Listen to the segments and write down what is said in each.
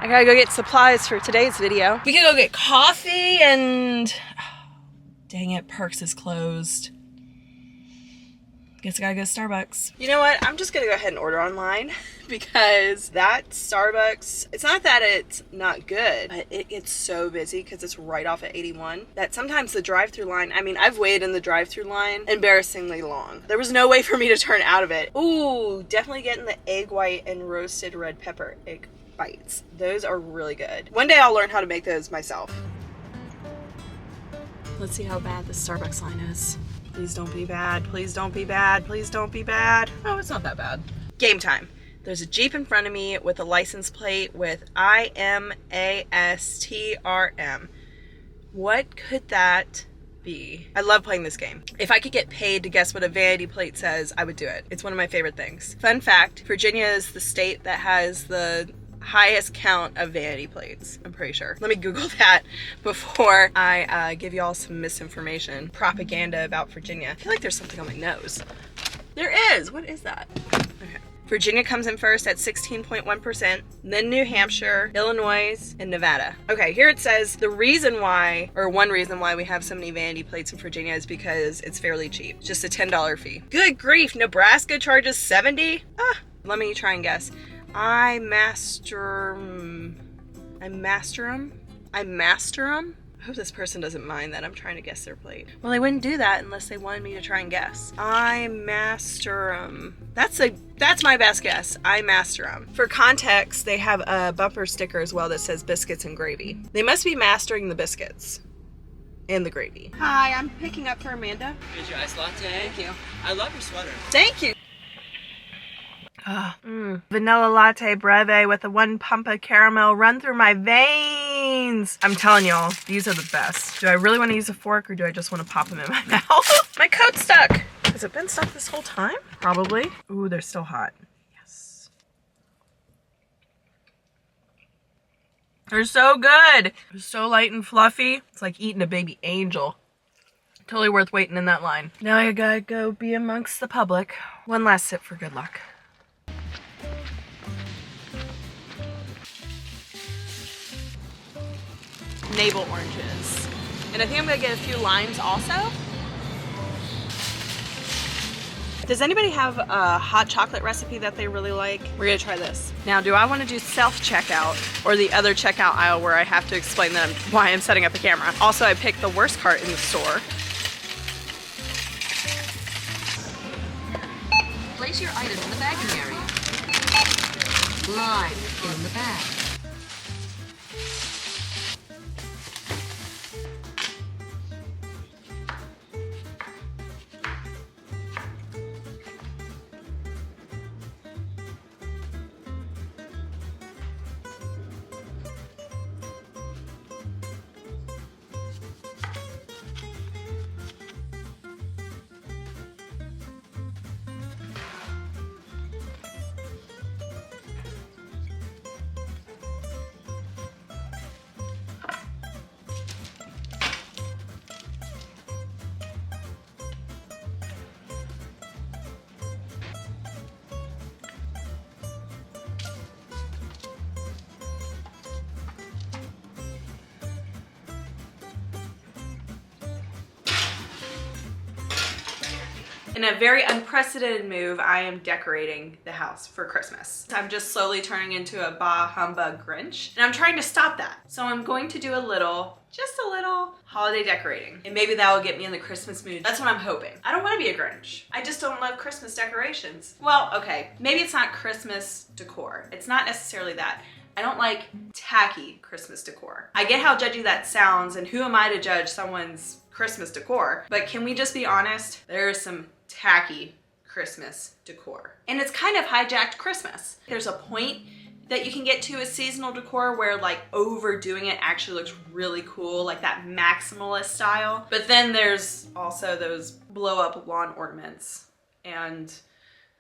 I gotta go get supplies for today's video. We can go get coffee and... dang it, Perks is closed. Guess I gotta go to Starbucks. You know what? I'm just gonna go ahead and order online because that Starbucks, it's not that it's not good, but it gets so busy because it's right off at 81 that sometimes the drive-through line, I mean, I've waited in the drive-through line embarrassingly long. There was no way for me to turn out of it. Ooh, definitely getting the egg white and roasted red pepper egg bites. Those are really good. One day I'll learn how to make those myself. Let's see how bad this Starbucks line is. Please don't be bad. Please don't be bad. Please don't be bad. Oh, it's not that bad. Game time. There's a Jeep in front of me with a license plate with IMASTRM. What could that be? I love playing this game. If I could get paid to guess what a vanity plate says, I would do it. It's one of my favorite things. Fun fact, Virginia is the state that has the highest count of vanity plates, I'm pretty sure. Let me Google that before I give y'all some misinformation, propaganda about Virginia. I feel like there's something on my nose. There is! What is that? Okay. Virginia comes in first at 16.1%, then New Hampshire, Illinois, and Nevada. Okay, here it says the reason why, or one reason why we have so many vanity plates in Virginia is because it's fairly cheap. Just a $10 fee. Good grief, Nebraska charges $70? Let me try and guess. I master 'em. I hope this person doesn't mind that I'm trying to guess their plate. Well, they wouldn't do that unless they wanted me to try and guess. I master 'em. That's my best guess. I master 'em. For context, they have a bumper sticker as well that says biscuits and gravy. They must be mastering the biscuits and the gravy. Hi, I'm picking up for Amanda. Here's your iced latte. Thank you. I love your sweater. Thank you. Vanilla latte breve with a 1 pump of caramel run through my veins. I'm telling y'all, these are the best. Do I really want to use a fork or do I just want to pop them in my mouth? My coat's stuck. Has it been stuck this whole time? Probably. Ooh, they're still hot. Yes. They're so good. They're so light and fluffy. It's like eating a baby angel. Totally worth waiting in that line. Now I gotta go be amongst the public. One last sip for good luck. Navel oranges. And I think I'm gonna get a few limes also. Does anybody have a hot chocolate recipe that they really like? We're gonna try this. Now, do I wanna do self-checkout or the other checkout aisle where I have to explain that why I'm setting up the camera? Also, I picked the worst cart in the store. Place your item in the bagging area. Lime in the bag. In a very unprecedented move, I am decorating the house for Christmas. I'm just slowly turning into a bah humbug Grinch, and I'm trying to stop that. So I'm going to do a little, just a little holiday decorating, and maybe that will get me in the Christmas mood. That's what I'm hoping. I don't want to be a Grinch. I just don't love Christmas decorations. Well, okay, maybe it's not Christmas decor. It's not necessarily that. I don't like tacky Christmas decor. I get how judgy that sounds, and who am I to judge someone's Christmas decor? But can we just be honest? There is some tacky Christmas decor. And it's kind of hijacked Christmas. There's a point that you can get to a seasonal decor where like overdoing it actually looks really cool, like that maximalist style. But then there's also those blow up lawn ornaments, and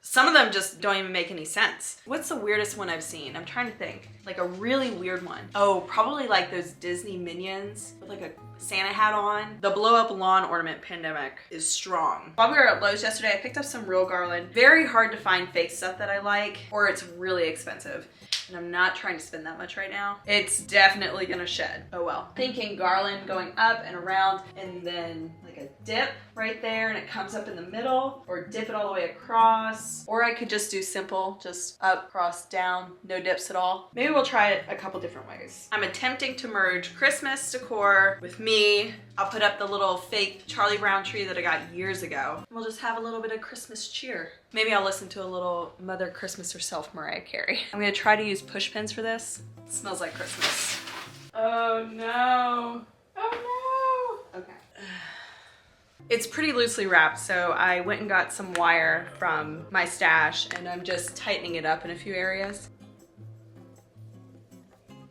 some of them just don't even make any sense. What's the weirdest one I've seen? I'm trying to think. Like a really weird one. Oh, probably like those Disney minions with like a Santa hat on. The blow up lawn ornament pandemic is strong. While we were at Lowe's yesterday, I picked up some real garland. Very hard to find fake stuff that I like, or it's really expensive. And I'm not trying to spend that much right now. It's definitely gonna shed. Oh well. Thinking garland going up and around, and then like a dip right there, and it comes up in the middle, or dip it all the way across. Or I could just do simple, just up, cross, down, no dips at all. Maybe we'll try it a couple different ways. I'm attempting to merge Christmas decor with me. I'll put up the little fake Charlie Brown tree that I got years ago. We'll just have a little bit of Christmas cheer. Maybe I'll listen to a little Mother Christmas herself, Mariah Carey. I'm gonna try to use push pins for this. It smells like Christmas. Oh no. Oh no. Okay. It's pretty loosely wrapped, so I went and got some wire from my stash, and I'm just tightening it up in a few areas.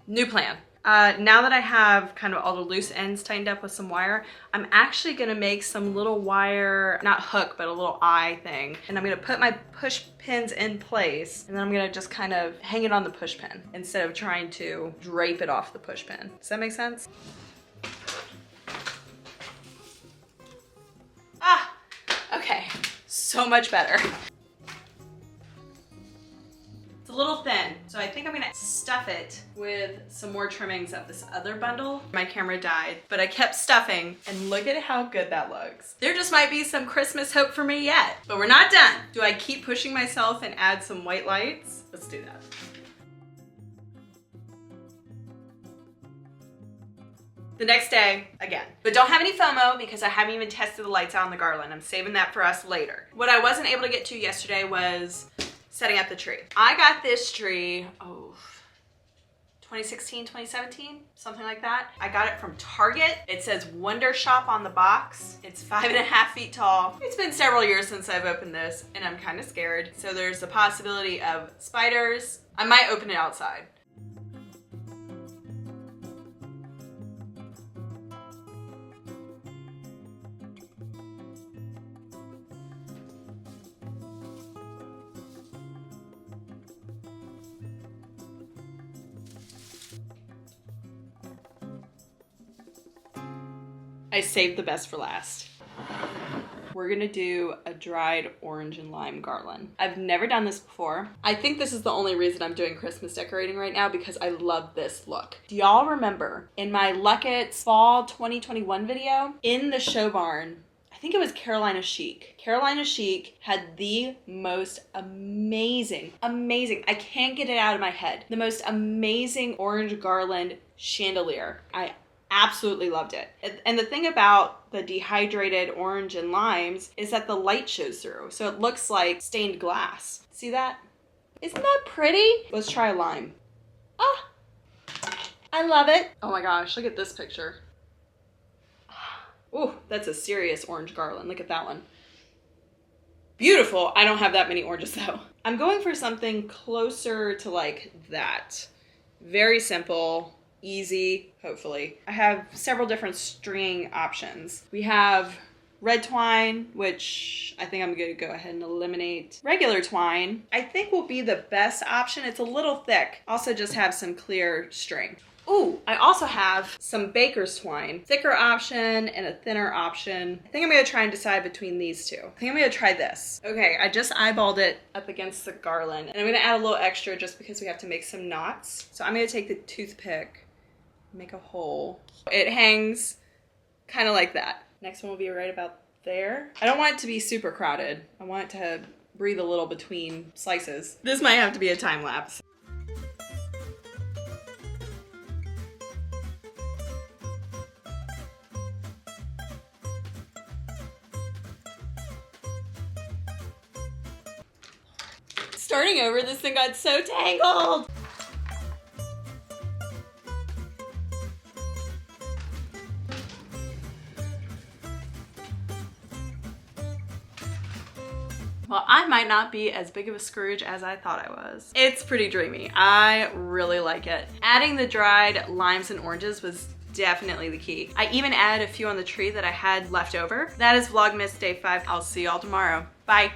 New plan. Now that I have kind of all the loose ends tightened up with some wire, I'm actually gonna make some little wire, not hook, but a little eye thing. And I'm gonna put my push pins in place, and then I'm gonna just kind of hang it on the push pin instead of trying to drape it off the push pin. Does that make sense? Ah, okay, so much better. It's a little thin, so I think I'm gonna stuff it with some more trimmings of this other bundle. My camera died, but I kept stuffing, and look at how good that looks. There just might be some Christmas hope for me yet, but we're not done. Do I keep pushing myself and add some white lights? Let's do that. The next day, again. But don't have any FOMO because I haven't even tested the lights out on the garland. I'm saving that for us later. What I wasn't able to get to yesterday was setting up the tree. I got this tree, 2016, 2017, something like that. I got it from Target. It says Wonder Shop on the box. It's 5.5 feet tall. It's been several years since I've opened this, and I'm kind of scared. So there's the possibility of spiders. I might open it outside. I saved the best for last. We're gonna do a dried orange and lime garland. I've never done this before. I think this is the only reason I'm doing Christmas decorating right now, because I love this look. Do y'all remember in my Luckett's fall 2021 video, in the show barn, I think it was Carolina Chic. Carolina Chic had the most amazing, I can't get it out of my head, the most amazing orange garland chandelier. I absolutely loved it. And the thing about the dehydrated orange and limes is that the light shows through, so it looks like stained glass. See that? Isn't that pretty? Let's try a lime. Ah, I love it. Oh my gosh, look at this picture. Ooh, that's a serious orange garland. Look at that one. Beautiful. I don't have that many oranges though. I'm going for something closer to like that. Very simple. Easy, hopefully. I have several different string options. We have red twine, which I think I'm gonna go ahead and eliminate. Regular twine, I think will be the best option. It's a little thick. Also just have some clear string. Ooh, I also have some baker's twine. Thicker option and a thinner option. I think I'm gonna try and decide between these two. I think I'm gonna try this. Okay, I just eyeballed it up against the garland, and I'm gonna add a little extra just because we have to make some knots. So I'm gonna take the toothpick, make a hole. It hangs kind of like that. Next one will be right about there. I don't want it to be super crowded. I want it to breathe a little between slices. This might have to be a time lapse. Starting over, this thing got so tangled. Well, I might not be as big of a Scrooge as I thought I was. It's pretty dreamy. I really like it. Adding the dried limes and oranges was definitely the key. I even added a few on the tree that I had left over. That is Vlogmas Day 5. I'll see y'all tomorrow. Bye.